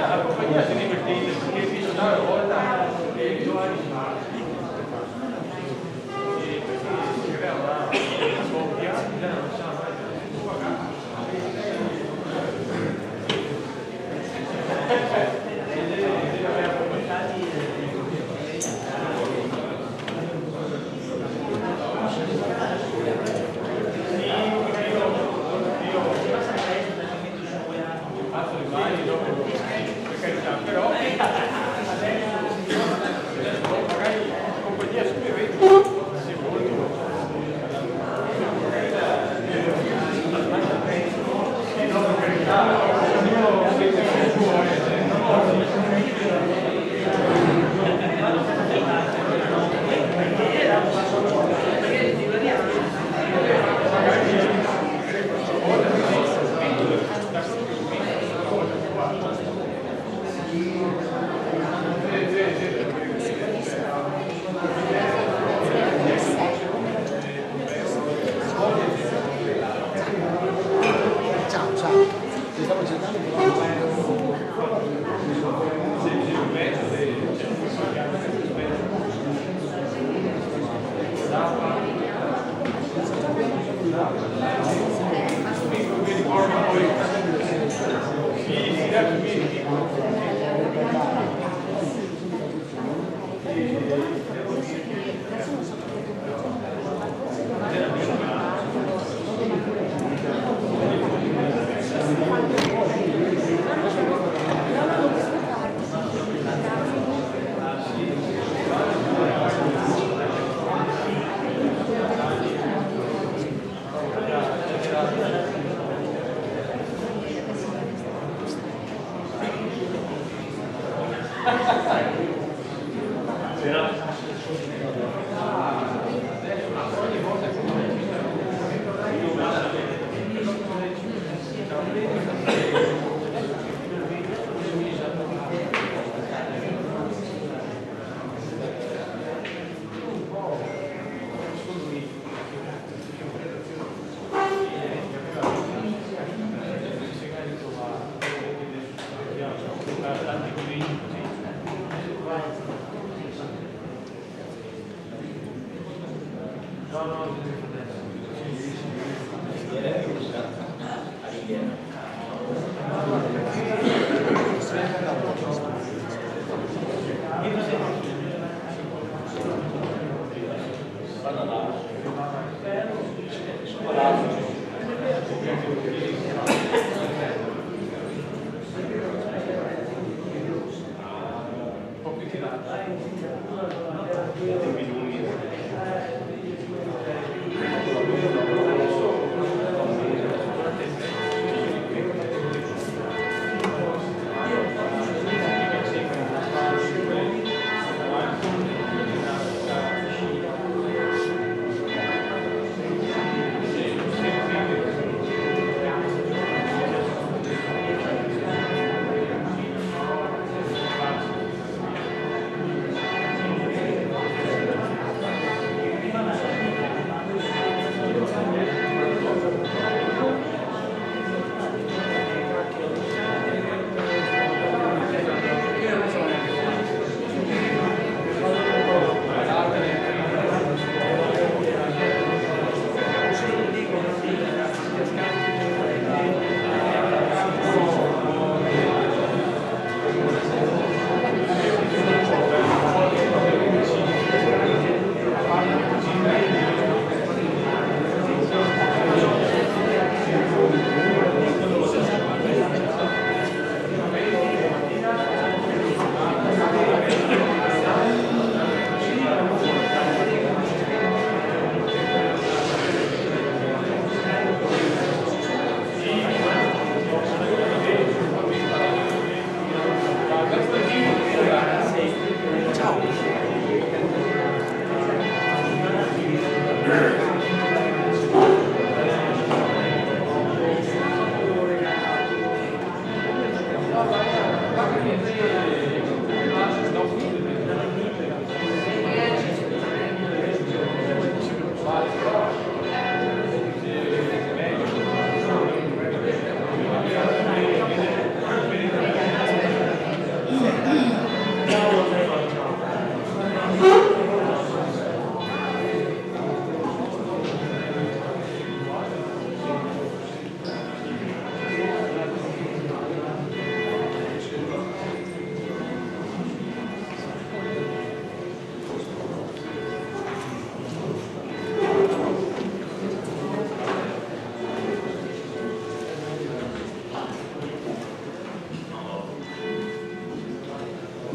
la compagnia si è divertita perché il viso una volta e giovani e perché si crea una coppia non sa mai però magari la compagnia super se vogliono no, per carità ognuno sente il suo Ciao, ciao. Ti stavo cercando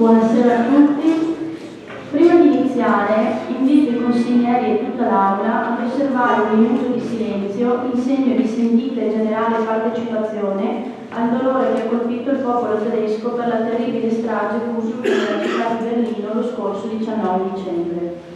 Buonasera a tutti. Prima di iniziare, invito i consiglieri e tutta l'Aula ad osservare un minuto di silenzio in segno di sentita e generale partecipazione al dolore che ha colpito il popolo tedesco per la terribile strage compiuta nella città di Berlino lo scorso 19 dicembre.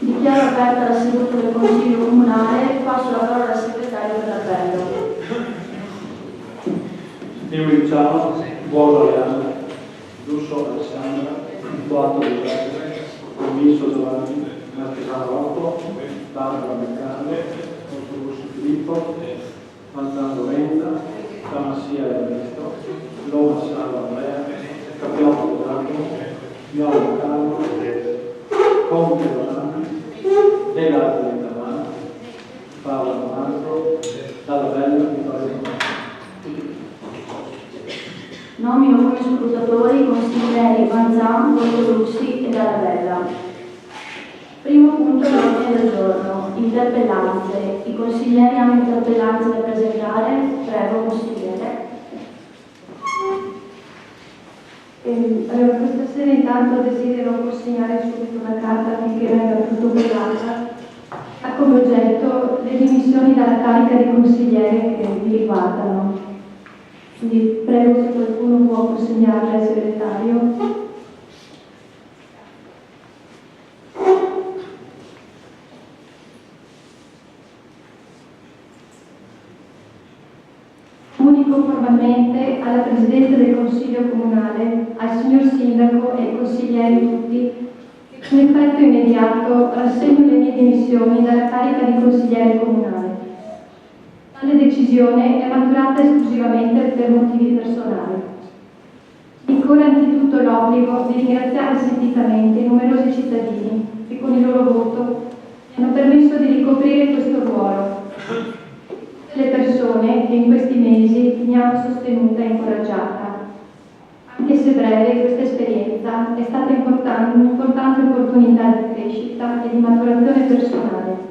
Dichiaro aperta la seduta del Consiglio Comunale e passo la parola al segretario per l'appello. Io ciao, buon Arianna, Russo Alessandra, Boato Giuseppe, Commisso Giovanni, Marchesano Rocco, Barbara Mercado, Autobus Filippo, Manzano Venta, Tamassia Ernesto, Loma Salvo Andrea, Capiotto Giacomo, Viola Carlo, Conte Rosani, Delato di Tamano, Paolo Tommaso, Dalla Bella Vittorio. Nomino come scrutatori i consiglieri Manzan, Bortolucci e Dallavella. Primo punto dell'ordine del giorno, interpellanze. I consiglieri hanno interpellanze da presentare? Prego, consigliere. Allora, questa sera intanto desidero consegnare subito una carta affinché venga protocollata. Ha come oggetto le dimissioni dalla carica di consigliere che vi riguardano. Quindi prego se qualcuno può consegnarle al segretario. Comunico formalmente alla Presidente del Consiglio Comunale, al signor Sindaco e ai consiglieri tutti che con effetto immediato rassegno le mie dimissioni dalla carica di consigliere comunale. Tale decisione è maturata esclusivamente per motivi personali. Mi corre anzitutto l'obbligo di ringraziare sentitamente i numerosi cittadini che con il loro voto mi hanno permesso di ricoprire questo ruolo. Le persone che in questi mesi mi hanno sostenuta e incoraggiata. Anche se breve, questa esperienza è stata un'importante opportunità di crescita e di maturazione personale.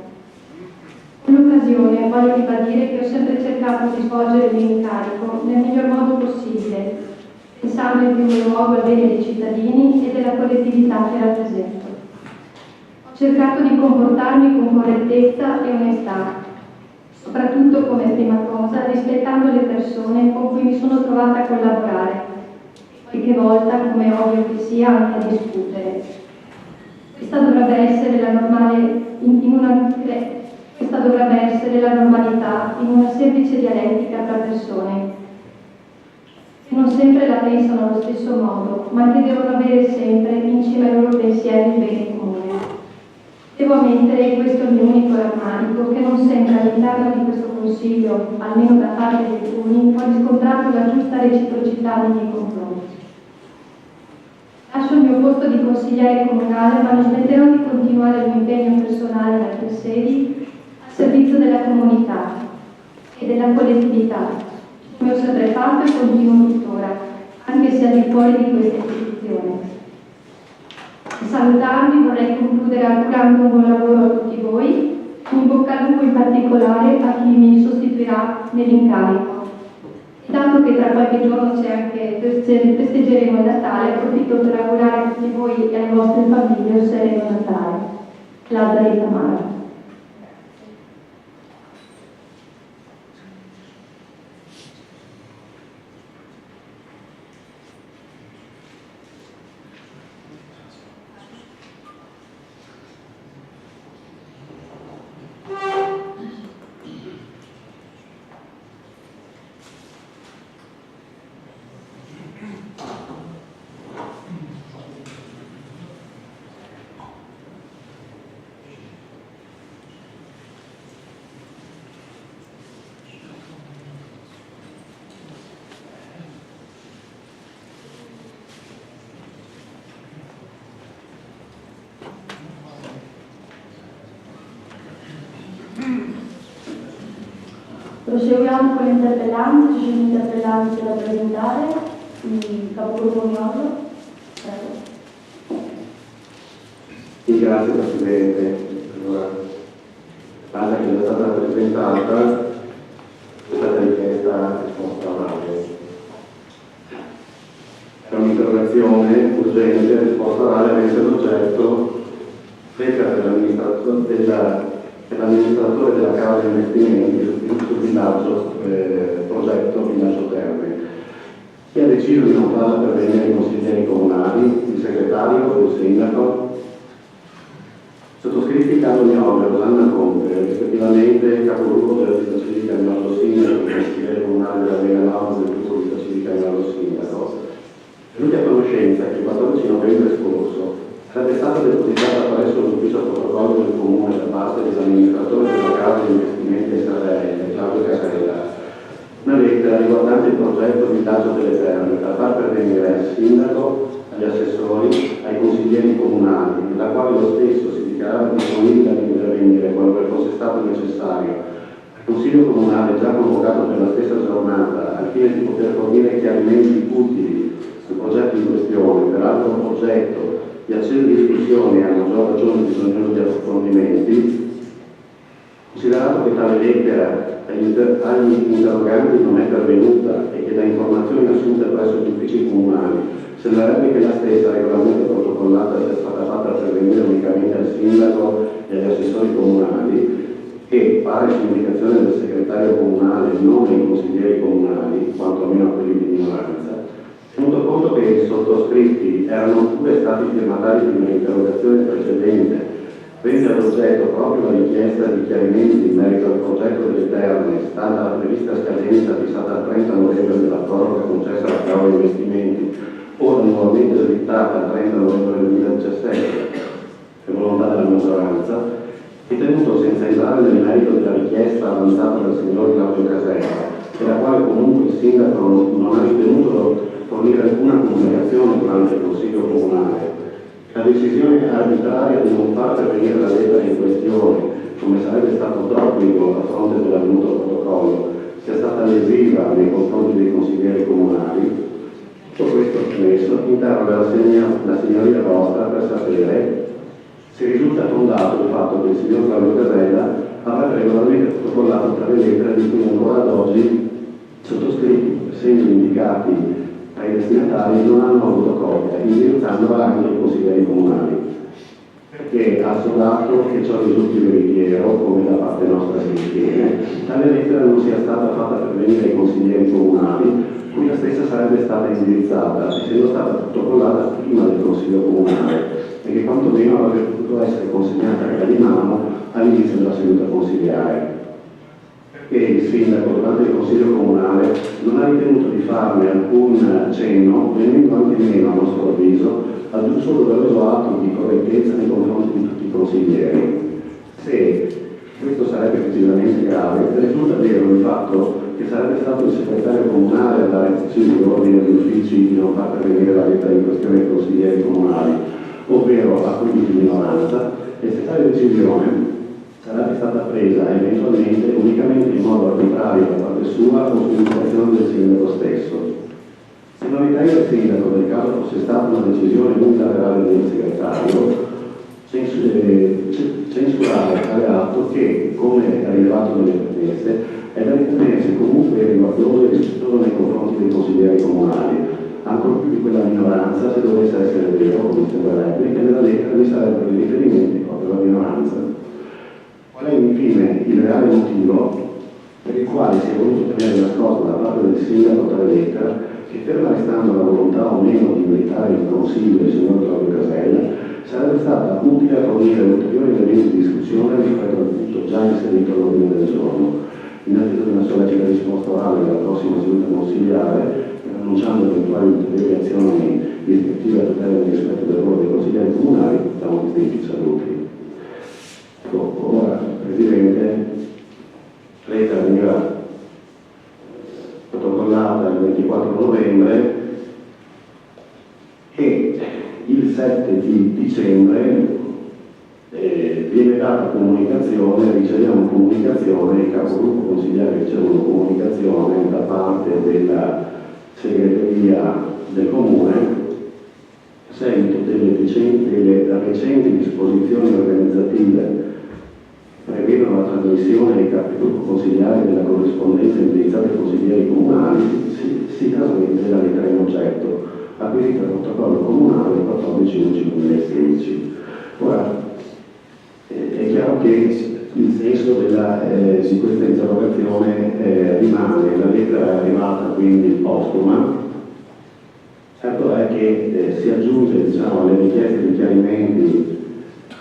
Con l'occasione voglio ribadire che ho sempre cercato di svolgere il mio incarico nel miglior modo possibile, pensando in primo luogo al bene dei cittadini e della collettività che rappresento. Ho cercato di comportarmi con correttezza e onestà, soprattutto come prima cosa rispettando le persone con cui mi sono trovata a collaborare, qualche volta, come ovvio che sia, anche a discutere. Questa dovrebbe essere la normalità in una semplice dialettica tra persone che non sempre la pensano allo stesso modo, ma che devono avere sempre in cima ai loro pensieri il bene comune. Devo ammettere, e questo è il mio unico rammarico, che non sempre all'interno di questo Consiglio, almeno da parte di alcuni, ho riscontrato la giusta reciprocità nei miei confronti. Lascio il mio posto di consigliere comunale, ma non smetterò di continuare il mio impegno personale in altre sedi al servizio della comunità e della collettività, come ho sempre fatto e continuo tuttora, anche se al di fuori di questa istituzione. Salutarvi vorrei concludere augurando un buon lavoro a tutti voi, un bocca al lupo in particolare a chi mi sostituirà nell'incarico. E dato che tra qualche giorno festeggeremo il Natale, approfitto per augurare a tutti voi e alle vostre famiglie un sereno Natale. Lazzari Tamara. Proseguiamo con le interpellanze, ci sono interpellanze da presentare, il capogruppo Miolo. Prego. Sì, grazie Presidente. Allora, data che è stata presentata, è stata richiesta risposta orale. È un'interrogazione urgente, risposta orale, avente l'oggetto lettera dell'amministratore della Casa di Investimenti sul villaggio, progetto Villaggio Terme, che ha deciso di non farla pervenire i consiglieri comunali, il segretario, il sindaco, sottoscritti Carlo Miolo e Rosanna Conte, rispettivamente capogruppo della Vita Civica Miolo Sindaco e consigliere comunale della Lega Nord del gruppo Vita Civica Miolo Sindaco, venuti a conoscenza che il 14 novembre scorso sarebbe stata depositata presso l'ufficio protocollo del comune da parte dell'amministratore della Casa di Investimenti SRL, Claudio Casella, una lettera riguardante il progetto Villaggio delle Terme da far pervenire al sindaco, agli assessori, ai consiglieri comunali, nella quale lo stesso si dichiarava disponibile ad intervenire qualora fosse stato necessario al Consiglio comunale già convocato per la stessa giornata al fine di poter fornire chiarimenti utili sul progetto in questione, peraltro un progetto di accesa discussione e a maggior ragione bisognoso di approfondimenti, considerato che tale lettera agli interroganti non è pervenuta e che da informazioni assunte presso gli uffici comunali sembrerebbe che la stessa regolarmente protocollata sia stata fatta pervenire unicamente al sindaco e agli assessori comunali e, pare su indicazione del segretario comunale, non ai consiglieri comunali, quantomeno a quelli di minoranza, tenuto conto che i sottoscritti erano pure stati firmatari di un'interrogazione precedente, prende ad oggetto proprio la richiesta di chiarimenti in merito al progetto delle terme, stata la prevista scadenza fissata al 30 novembre della proroga concessa alla Cava Investimenti, ora nuovamente slittata al 30 novembre 2017, per volontà della maggioranza, e tenuto senza entrare nel merito della richiesta avanzata dal signor Claudio Casella, della quale comunque il sindaco non ha ritenuto fornire alcuna comunicazione durante il Consiglio comunale. La decisione arbitraria di non far pervenire la lettera in questione, come sarebbe stato d'obbligo a fronte dell'avvenuto protocollo, sia stata lesiva nei confronti dei consiglieri comunali. Tutto questo premesso, interroga la signoria vostra per sapere se risulta fondato il fatto che il signor Claudio Casella avrebbe regolarmente protocollato tra le lettere di cui ancora ad oggi sottoscritti, essendo indicati ai destinatari, non hanno avuto copia, indirizzandola anche ai consiglieri comunali, perché ha assodato che ciò risulti veritiero, come da parte nostra si ritiene, tale lettera non sia stata fatta pervenire ai consiglieri comunali, cui la stessa sarebbe stata indirizzata, essendo stata protocollata prima del Consiglio comunale, e che quantomeno avrebbe potuto essere consegnata di mano all'inizio della seduta consigliare. Che il sindaco durante il Consiglio comunale non ha ritenuto di farne alcun cenno, venendo anche meno, a nostro avviso, ad un solo doveroso atto di correttezza nei confronti di tutti i consiglieri. Se questo sarebbe precisamente grave, risulta vero il fatto che sarebbe stato il segretario comunale a dare preciso ordine agli uffici di non far pervenire la lettera in questione ai consiglieri comunali, ovvero a quelli di minoranza, e se tale decisione sarebbe stata presa eventualmente unicamente in modo arbitrario da parte sua o su indicazione del sindaco stesso. Se non ritenga il sindaco del caso fosse stata una decisione unilaterale del segretario, censurare tale atto che, come è rilevato nelle pretese, è da ritenersi comunque riguardoso e rispettoso nei confronti dei consiglieri comunali, ancor più di quella minoranza, se dovesse essere vero, come sembrerebbe, che nella lettera vi sarebbero dei riferimenti proprio alla minoranza. Qual è infine il reale motivo per il quale si è voluto tenere nascosto da parte del sindaco tale lettera, che ferma restando la volontà o meno di meritare il consiglio del signor Claudio Casella, sarebbe stata utile a fornire ulteriori elementi di discussione rispetto al punto già inserito all'ordine del giorno, in attesa di una sollecita risposta orale della prossima seduta consigliare, e annunciando eventuali ulteriori azioni rispettive a tutela del rispetto del ruolo dei consiglieri comunali, diamo questi saluti. Ora, Presidente, lettera veniva protocollata il 24 novembre e il 7 di dicembre viene data comunicazione, riceviamo comunicazione, il capogruppo consigliere ricevono comunicazione da parte della segreteria del comune a seguito delle recenti disposizioni organizzative prevedono la trasmissione ai capigruppo consigliari della corrispondenza indirizzata ai consiglieri comunali, si trasmette la lettera in oggetto, acquisita dal protocollo comunale 14/11/2016. Ora, è chiaro che il senso di questa interrogazione rimane, la lettera è arrivata quindi postuma. Certo è che si aggiunge alle richieste di chiarimenti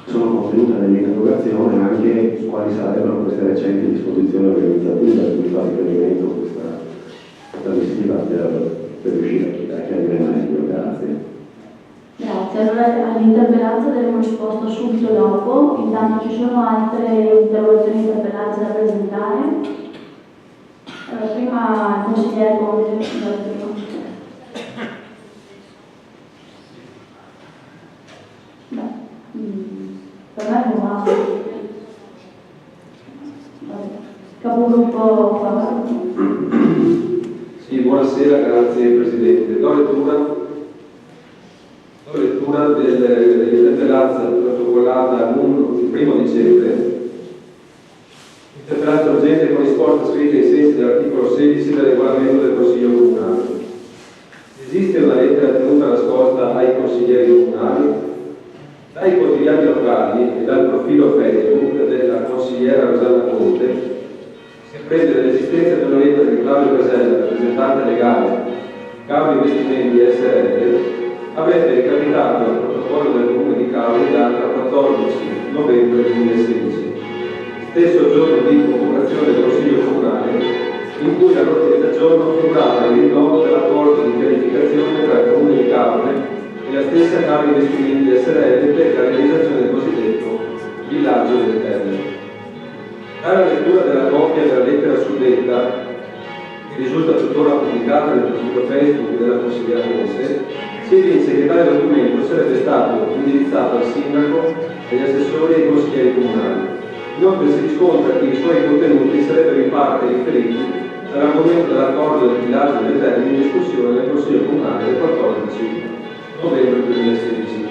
sono contenute nell'interrogazione anche quali sarebbero queste recenti disposizioni organizzative a cui fa riferimento questa missiva per riuscire a chiarire meglio. Grazie. Grazie, allora all'interpellanza daremo risposta subito dopo, intanto ci sono altre interrogazioni e interpellanze da presentare. Allora, prima il consigliere Conte, per me è un masso. Capogruppo Favaro. Sì, buonasera, grazie Presidente. Do lettura dell'interpellanza protocollata il 1° dicembre. Interpellanza urgente con risposta scritta ai sensi dell'articolo 16 del regolamento del Consiglio Comunale. Esiste una lettera tenuta nascosta ai consiglieri comunali? Dai quotidiani locali e dal profilo Facebook della consigliera Rosanna Conte si apprende dell'esistenza di una lettera di Claudio Casella, rappresentante legale, Cavo Investimenti SRL, avrebbe recapitato al protocollo del Comune di Cavo in data 14 novembre 2016, stesso giorno di convocazione del Consiglio Comunale, in cui all'ordine del giorno figurava il rinnovo dell'accordo di pianificazione tra il Comune di Cavo e la stessa Cavo Investimenti SRL per la realizzazione del cosiddetto Villaggio delle Terme. Dalla lettura della copia della lettera suddetta, che risulta tuttora pubblicata nel profilo Facebook della consigliera Conte, si evince che tale documento sarebbe stato indirizzato al sindaco, agli assessori e ai consiglieri comunali. Inoltre si riscontra che i suoi contenuti sarebbero in parte riferiti all'argomento dell'accordo del villaggio delle terme in discussione nel Consiglio Comunale del 14 novembre 2016.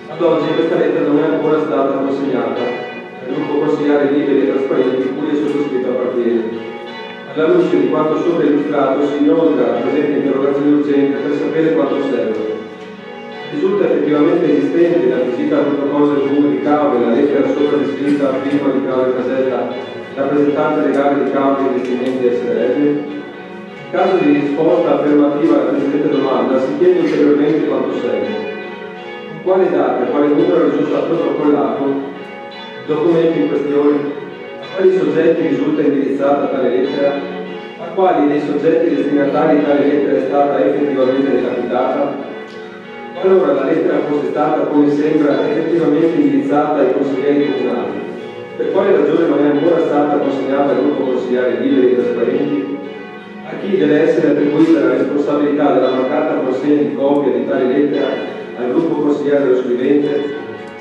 Ad oggi questa lettera non è ancora stata consegnata al gruppo consigliare liberi e trasparenti cui il sottoscritto appartiene. Alla luce di quanto sopra illustrato si inoltra la presente interrogazione urgente per sapere quanto serve. Risulta effettivamente esistente la visita al protocollo del Comune di Cavo e la lettera sopra descritta a firma di Claudio Casella, rappresentante legale di Cavo Investimenti SRL? In caso di risposta affermativa alla precedente domanda si chiede ulteriormente quanto segue. Con quale data e quale numero risulta protocollato il documento in questione? A quali soggetti risulta indirizzata tale lettera? A quali dei soggetti destinatari tale lettera è stata effettivamente recapitata? Qualora la lettera fosse stata, come sembra, effettivamente indirizzata ai consiglieri comunali, per quale ragione non è ancora stata consegnata al gruppo consigliare liberi e trasparenti? A chi deve essere attribuita la responsabilità della mancata consegna di copia di tale lettera al gruppo consigliare dello scrivente?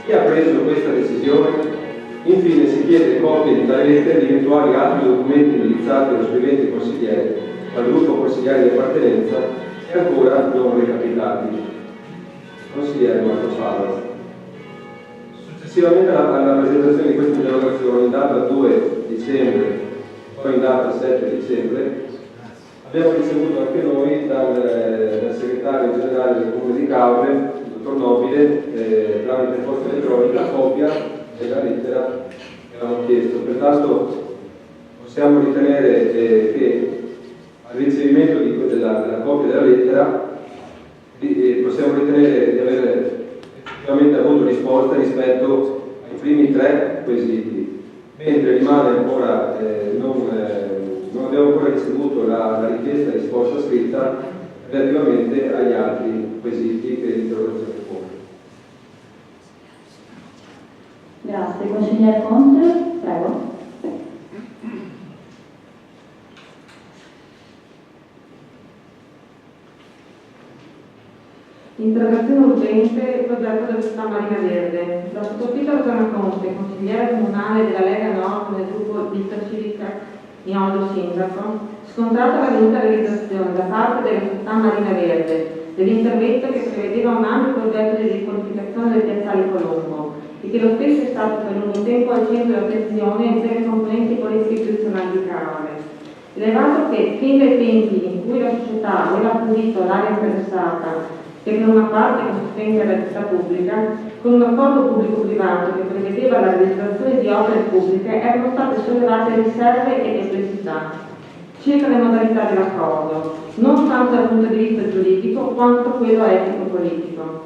Chi ha preso questa decisione? Infine si chiede copie di tale lettera e di eventuali altri documenti indirizzati allo scrivente consigliere, al gruppo consigliare di appartenenza e ancora non recapitati. Consigliere Marco Fava. Successivamente alla presentazione di questa interrogazione in data 2 dicembre, poi in data 7 dicembre, abbiamo ricevuto anche noi dal segretario generale del Comune di Cavo, il dottor Nobile, tramite posta elettronica, la copia della lettera che avevamo chiesto. Pertanto possiamo ritenere che al ricevimento della copia della lettera possiamo ritenere di aver effettivamente avuto risposta rispetto ai primi 3 quesiti, mentre rimane ancora non abbiamo ancora ricevuto la richiesta di risposta scritta relativamente agli altri quesiti che l'interrogazione pone. Grazie. Consigliere Conte, prego. interrogazione urgente il progetto della città Marina Verde. Da sottotitolo Zona Conte, consigliere comunale della Lega Nord nel gruppo Vita Civica Niolo Sindaco, scontrata la venuta realizzazione da parte della città Marina Verde dell'intervento che prevedeva un ampio progetto di riqualificazione del piazzale Colombo e che lo stesso è stato per lungo tempo al centro di attenzione insieme ai componenti politici istituzionali di Caorle. Rilevato che fin dai tempi in cui la società aveva acquisito l'area interessata, che per una parte consistente alla città pubblica, con un accordo pubblico-privato che prevedeva la realizzazione di opere pubbliche, erano state sollevate riserve e perplessità circa le modalità dell'accordo, non tanto dal punto di vista giuridico quanto quello etico-politico.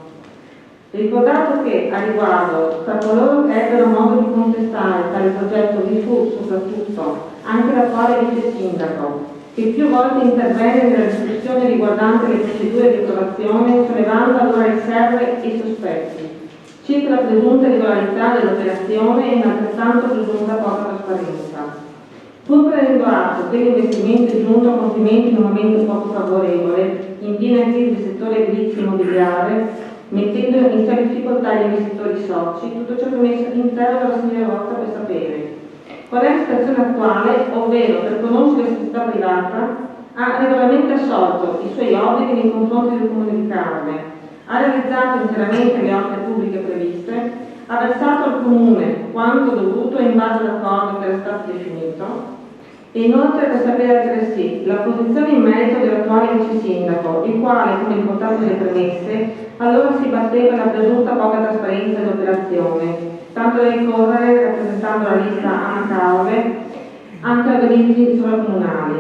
Ricordato che a riguardo, tra coloro che ebbero modo di contestare tale progetto vi fu soprattutto anche l'attuale vice sindaco, che più volte intervenne nella discussione riguardante le procedure di approvazione, sollevando allora riserve e sospetti circa la presunta regolarità dell'operazione e in altrettanto presunta poca trasparenza. Pur prendendo atto che l'investimento è giunto a compimento in un momento poco favorevole, in piena crisi del settore edilizio immobiliare, mettendo in seria difficoltà gli investitori soci, tutto ciò messo all'interno della signora Rotta per sapere qual è la situazione attuale, ovvero per conoscere la società privata ha regolarmente assolto i suoi obblighi nei confronti del Comune di Caorle, ha realizzato interamente le opere pubbliche previste, ha versato al Comune quanto dovuto in base all'accordo che era stato definito, e inoltre per sapere altresì la posizione in merito dell'attuale vice sindaco, il quale, come riportato nelle premesse, allora si batteva la presunta poca trasparenza dell'operazione, tanto da ricorrere, rappresentando la lista Anna Caorle, anche a verifiche sovracomunali.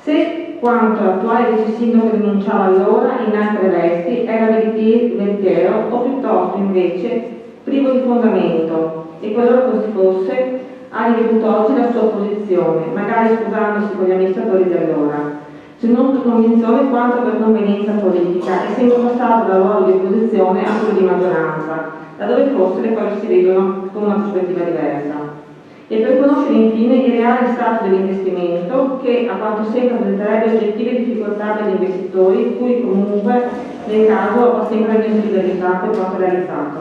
Se quanto l'attuale vice sindaco denunciava allora in altre vesti era veritiero o piuttosto invece privo di fondamento, e qualora così fosse ha riveduto oggi la sua posizione, magari scusandosi con gli amministratori di allora, se non per convinzione quanto per convenienza politica, essendo passato dal ruolo di opposizione a quello di maggioranza, laddove forse le cose si vedono con una prospettiva diversa. E per conoscere infine il reale stato dell'investimento che a quanto sembra presenterebbe oggettive difficoltà per gli investitori, cui comunque nel caso ho sempre ben solidarietà per quanto realizzato.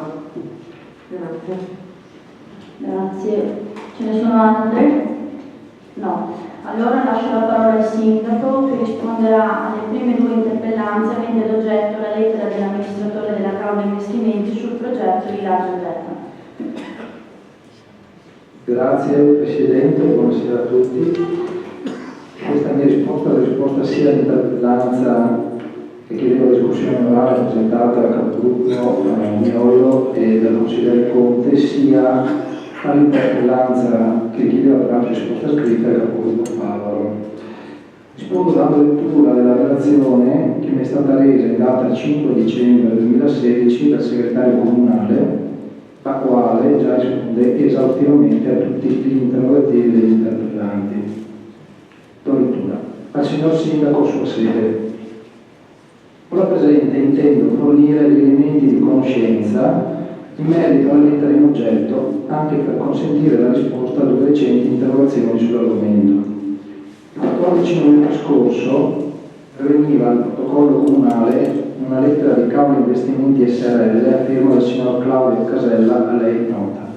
Grazie. Grazie. Ce ne sono altre? No. Allora lascio la parola al sindaco che risponderà alle prime due interpellanze aventi ad oggetto la lettera dell'amministratore della Caorle Investimenti sul progetto di Largo Terra. Grazie Presidente, buonasera a tutti. Questa mia risposta è la risposta sia all'interpellanza che chiedeva la discussione orale presentata dal capogruppo Miolo e dal consigliere Conte, sia all'interpellanza che chiedeva peraltro risposta scritta del capogruppo Favaro. Rispondo dando lettura della relazione che mi è stata resa in data 5 dicembre 2016 dal segretario comunale, la quale già risponde esaustivamente a tutti gli interrogativi degli interpellanti. Do lettura. Al signor Sindaco, sua sede. Con la presente intendo fornire gli elementi di conoscenza in merito alla lettera in oggetto, anche per consentire la risposta alle recenti interrogazioni sull'argomento. Il 14 novembre scorso veniva al protocollo comunale una lettera di Caorle Investimenti SRL a firma del signor Claudio Casella, a lei nota.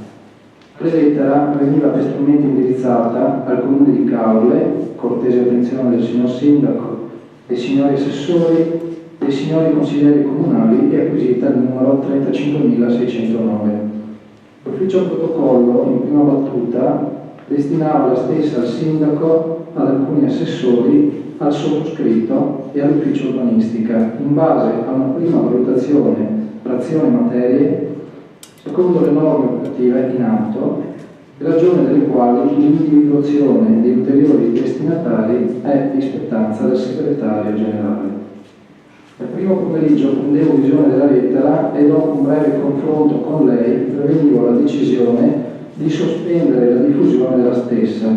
La lettera veniva testualmente indirizzata al Comune di Caorle, cortese attenzione del signor Sindaco, dei signori assessori, dei signori consiglieri comunali e acquisita il numero 35.609. L'ufficio protocollo, in prima battuta, destinava la stessa al sindaco, ad alcuni assessori, al sottoscritto e all'ufficio urbanistica, in base a una prima valutazione per azioni e materie, secondo le norme operative in atto, in ragione delle quali l'individuazione di ulteriori destinatari è di spettanza del segretario generale. Nel primo pomeriggio prendevo visione della lettera e dopo un breve confronto con lei prevenivo la decisione di sospendere la diffusione della stessa,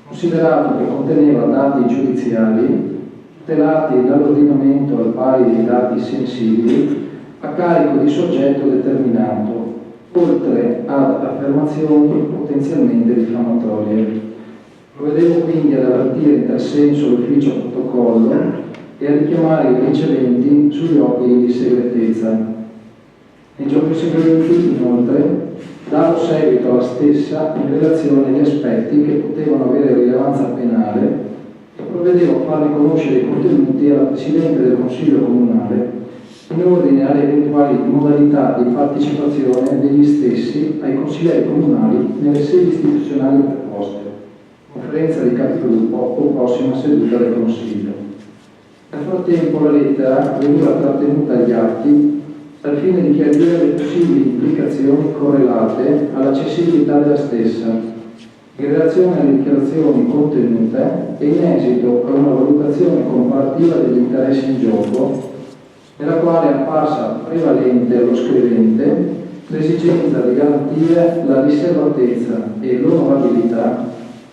considerato che conteneva dati giudiziari tutelati dall'ordinamento al pari dei dati sensibili a carico di soggetto determinato, oltre ad affermazioni potenzialmente diffamatorie. Provvedevo quindi ad avvertire in tal senso l'ufficio protocollo e a richiamare i riceventi sugli obblighi di segretezza. Nei giorni seguenti, inoltre, dato seguito alla stessa in relazione agli aspetti che potevano avere rilevanza penale e provvedevo a farne conoscere i contenuti alla Presidente del Consiglio Comunale in ordine alle eventuali modalità di partecipazione degli stessi ai consiglieri comunali nelle sedi istituzionali preposte, conferenza di capigruppo o prossima seduta del Consiglio. Nel frattempo la lettera veniva trattenuta agli atti al fine di chiarire le possibili implicazioni correlate all'accessibilità della stessa, in relazione alle dichiarazioni contenute e in esito a una valutazione comparativa degli interessi in gioco, nella quale è apparsa prevalente allo scrivente l'esigenza di garantire la riservatezza e l'onorabilità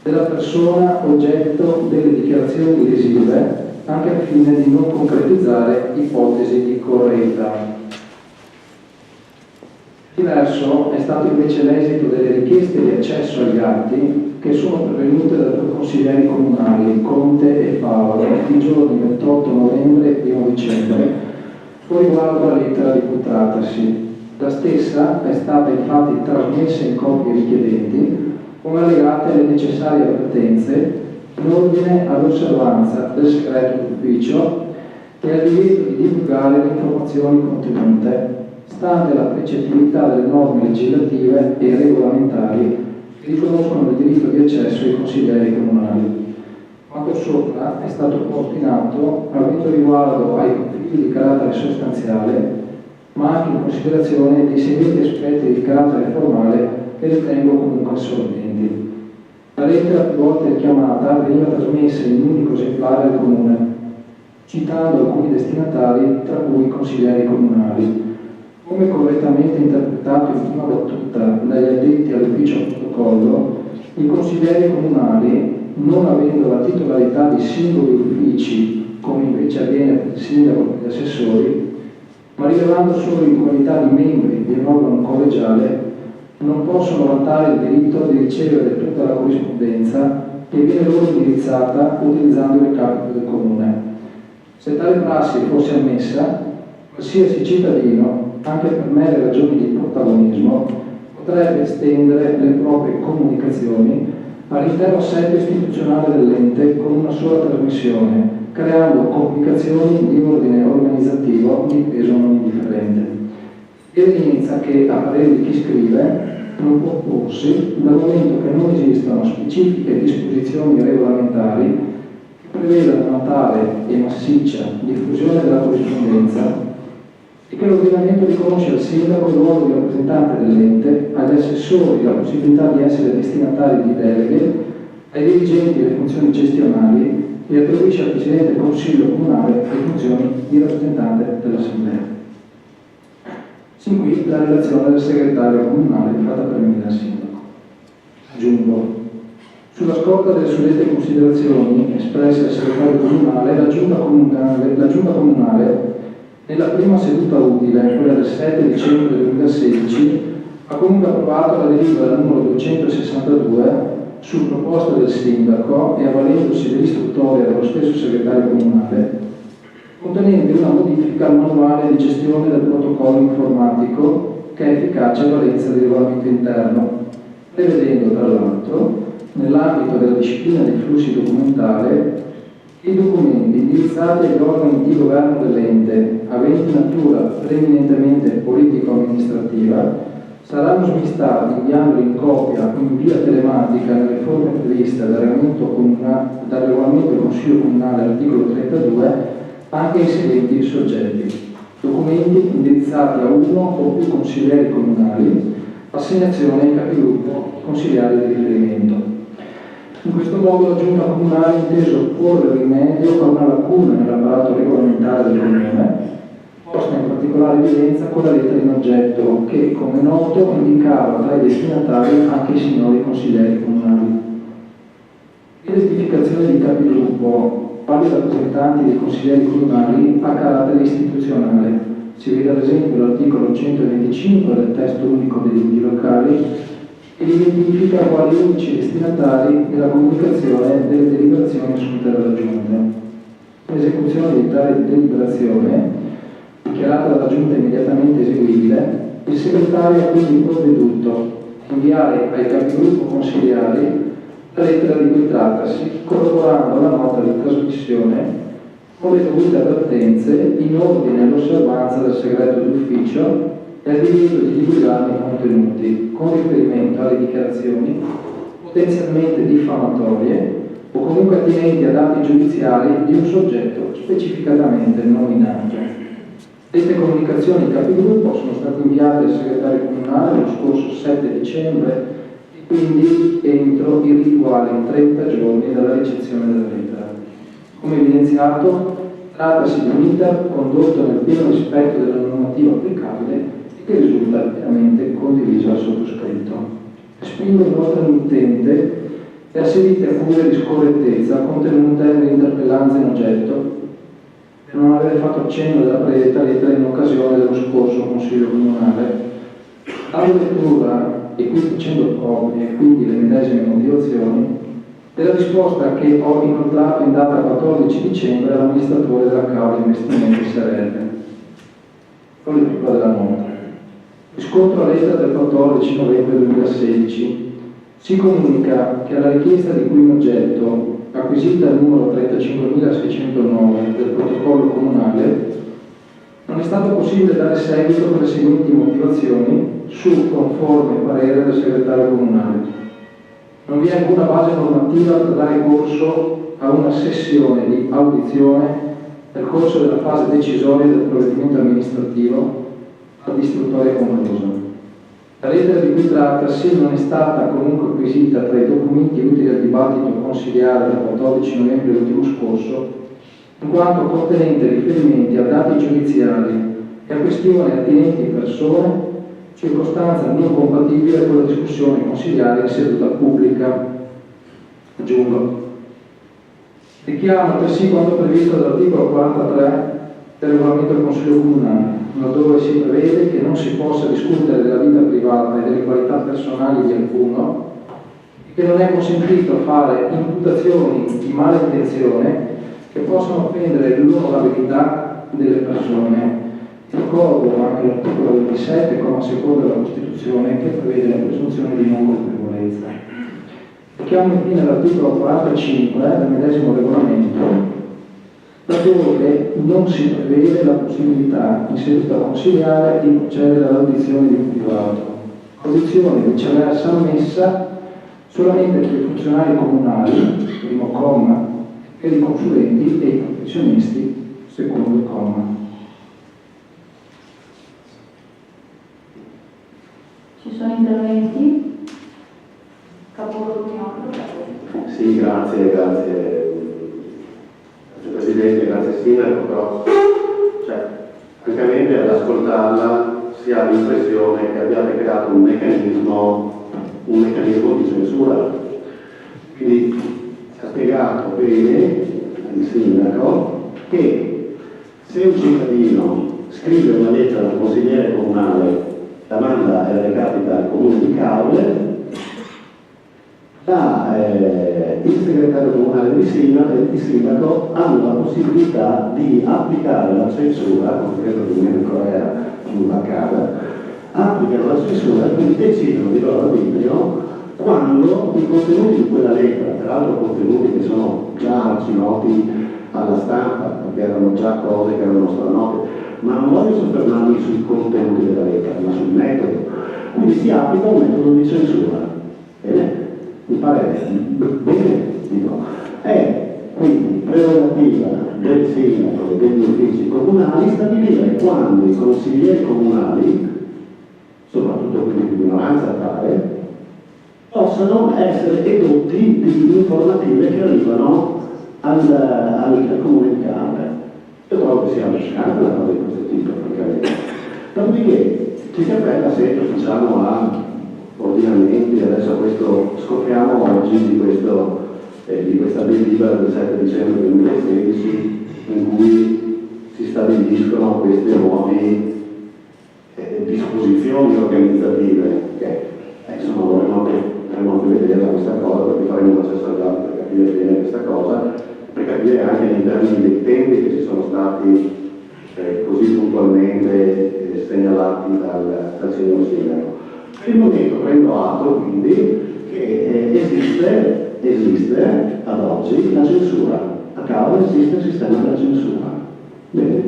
della persona oggetto delle dichiarazioni lesive, anche al fine di non concretizzare ipotesi di correità. Diverso è stato invece l'esito delle richieste di accesso agli atti che sono pervenute da due consiglieri comunali, Conte e Paolo, i giorni 28 novembre e 1 dicembre, con riguardo alla lettera di cui trattasi. La stessa è stata infatti trasmessa in copie ai richiedenti, come allegate le necessarie avvertenze in ordine all'osservanza del segreto d'ufficio e al divieto di divulgare le informazioni contenute, stante la precettività delle norme legislative e regolamentari che riconoscono il diritto di accesso ai consiglieri comunali. Quanto sopra è stato posto in atto avendo riguardo ai conflitti di carattere sostanziale, ma anche in considerazione dei seguenti aspetti di carattere formale che ritengo comunque assorbenti. La lettera più volte richiamata veniva trasmessa in un unico esemplare al Comune, citando alcuni destinatari, tra cui i consiglieri comunali. Come correttamente interpretato in prima battuta dagli addetti all'ufficio protocollo, i consiglieri comunali, non avendo la titolarità di singoli uffici, come invece avviene per il sindaco e gli assessori, ma rilevando solo in qualità di membri di un organo collegiale, non possono vantare il diritto di ricevere tutta la corrispondenza che viene loro indirizzata utilizzando il recapito del Comune. Se tale prassi fosse ammessa, qualsiasi cittadino, anche per mere ragioni di protagonismo, potrebbe estendere le proprie comunicazioni all'intero assetto istituzionale dell'ente con una sola trasmissione, creando complicazioni di ordine organizzativo di peso non indifferente. Evidenza che, a parere di chi scrive, non può porsi dal momento che non esistono specifiche disposizioni regolamentari che prevedano una tale e massiccia diffusione della corrispondenza e che l'ordinamento riconosce al sindaco il ruolo di rappresentante dell'ente, agli assessori la possibilità di essere destinatari di deleghe, ai dirigenti le funzioni gestionali e attribuisce al Presidente del Consiglio Comunale le funzioni di rappresentante dell'Assemblea. Sin qui la relazione del segretario comunale fatta pervenire al sindaco. Aggiungo. Sulla scorta delle suddette considerazioni espresse dal segretario comunale, la Giunta comunale nella prima seduta utile, quella del 7 dicembre 2016, ha comunque approvato la delibera numero 262 su proposta del sindaco e avvalendosi dell'istruttoria dello stesso segretario comunale, contenente una modifica al manuale di gestione del protocollo informatico che è efficace a valenza di regolamento interno, prevedendo tra l'altro, nell'ambito della disciplina dei flussi documentali, i documenti indirizzati agli organi di governo dell'ente, aventi natura preeminentemente politico-amministrativa, saranno smistati inviandoli in copia o in via telematica nelle forme previste dal regolamento del Consiglio Comunale articolo 32 anche ai seguenti soggetti: documenti indirizzati a uno o più consiglieri comunali, assegnazione ai capigruppo consigliari di riferimento. In questo modo la Giunta Comunale ha inteso porre rimedio a una lacuna nell'apparato regolamentare del Comune, posta in particolare evidenza con la lettera in oggetto che, come noto, indicava tra i destinatari anche i signori consiglieri comunali. L'identificazione di capigruppo, quali rappresentanti dei consiglieri comunali, ha carattere istituzionale. Si vede ad esempio l'articolo 125 del testo unico degli enti locali e li identifica quali unici destinatari della comunicazione delle deliberazioni assunte dalla Giunta. In esecuzione di tale deliberazione, dichiarata dalla Giunta immediatamente eseguibile, il segretario ha quindi provveduto a inviare ai capigruppo consiliari la lettera di cui trattasi, corroborando la nota di trasmissione con le dovute avvertenze in ordine all'osservanza del segreto d'ufficio e al divieto di divulgarne i contenuti con riferimento alle dichiarazioni potenzialmente diffamatorie o comunque attinenti ad atti giudiziari di un soggetto specificatamente nominato. Queste comunicazioni in capigruppo sono state inviate al segretario comunale lo scorso 7 dicembre e quindi entro i rituali 30 giorni dalla ricezione della lettera. Come evidenziato, trattasi di un iter condotto nel pieno rispetto della normativa applicabile e che risulta pienamente condiviso al sottoscritto. Esprimo inoltre l'intente e asserite accuse di scorrettezza contenute nell'interpellanza in oggetto per non avere fatto accenno della predetta lettera in occasione dello scorso Consiglio Comunale. Dando lettura, e qui facendo proprie quindi le medesime motivazioni, della risposta che ho inoltrato in data 14 dicembre all'amministratore della Cava Investimenti Serede. Con lettura della nota. Riscontro la lettera del 14 novembre 2016. Si comunica che alla richiesta di cui in oggetto, acquisita il numero 35.609 del protocollo comunale, non è stato possibile dare seguito per le seguenti motivazioni su conforme parere del segretario comunale. Non vi è alcuna base normativa per dare corso a una sessione di audizione nel corso della fase decisoria del provvedimento amministrativo ad istruttoria conclusa. La lettera di cui trattasi non è stata comunque acquisita tra i documenti utili al dibattito consiliare del 14 novembre ultimo scorso, in quanto contenente riferimenti a dati giudiziari e a questioni attinenti in persone, circostanza non compatibile con la discussione consiliare in seduta pubblica. Aggiungo. Richiamo altresì quanto previsto dall'articolo 43 del regolamento del Consiglio Comunale, laddove si prevede che non si possa discutere della vita privata e delle qualità personali di alcuno e che non è consentito fare imputazioni di mala intenzione che possano offendere l'onorabilità delle persone. Ricordo anche l'articolo 27, comma secondo della Costituzione, che prevede la presunzione di non colpevolezza. Richiamo infine l'articolo 45 del medesimo regolamento, laddove non si prevede la possibilità in seduta consiliare di procedere all'audizione di un privato. Audizione viceversa ammessa solamente per i funzionari comunali, primo comma, e i consulenti e i professionisti, secondo comma. Ci sono interventi? Capogruppo. Sì, grazie. Presidente, grazie Sindaco, però francamente ad ascoltarla si ha l'impressione che abbiate creato un meccanismo di censura. Quindi si è spiegato bene il Sindaco che se un cittadino scrive una lettera al consigliere comunale, la manda e recapita al comune di Caule, il segretario comunale di sindaco hanno la possibilità di applicare la censura, credo che non ancora era sulla casa, applicano la censura e quindi decidono di loro arbitrio quando i contenuti di quella lettera, peraltro contenuti che sono già noti alla stampa, perché erano già cose che erano stranote, ma non voglio soffermarmi sui contenuti della lettera, ma sul metodo. Quindi si applica un metodo di censura. Bene? Mi pare bene, dico. È quindi prerogativa del sindaco e degli uffici comunali stabilire quando i consiglieri comunali, soprattutto quelli di minoranza tale, possano essere edotti di informative che arrivano al comune di Camera. Io trovo che sia allucinante una cosa di questo tipo, francamente. Dopodiché ci si appella sempre, diciamo, a ordinamenti, adesso questo scopriamo oggi di questa delibera del 7 dicembre 2016 in cui si stabiliscono queste nuove disposizioni organizzative che insomma dovremmo anche vedere questa cosa, perché faremo un processo per capire bene questa cosa, per capire anche in termini dei tempi che ci sono stati così puntualmente segnalati dal signor Sindaco. Per il momento prendo atto quindi che esiste ad oggi la censura, a causa esiste il sistema della censura. Bene,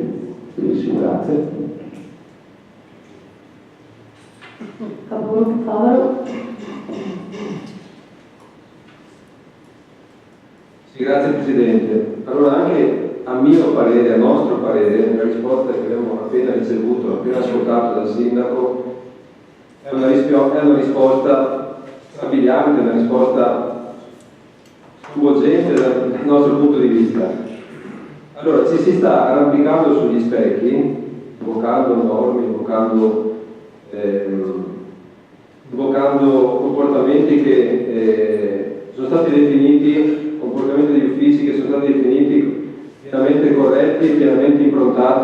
benissimo, grazie. Capogruppo Favaro. Sì, grazie Presidente. Allora anche a mio parere, a nostro parere, la risposta che abbiamo appena ricevuto, appena ascoltato dal Sindaco, è una risposta strabiliante, una risposta sconvolgente dal nostro punto di vista. Allora, ci si sta arrampicando sugli specchi, invocando norme, invocando comportamenti che sono stati definiti, comportamenti degli uffici che sono stati definiti pienamente corretti, pienamente improntati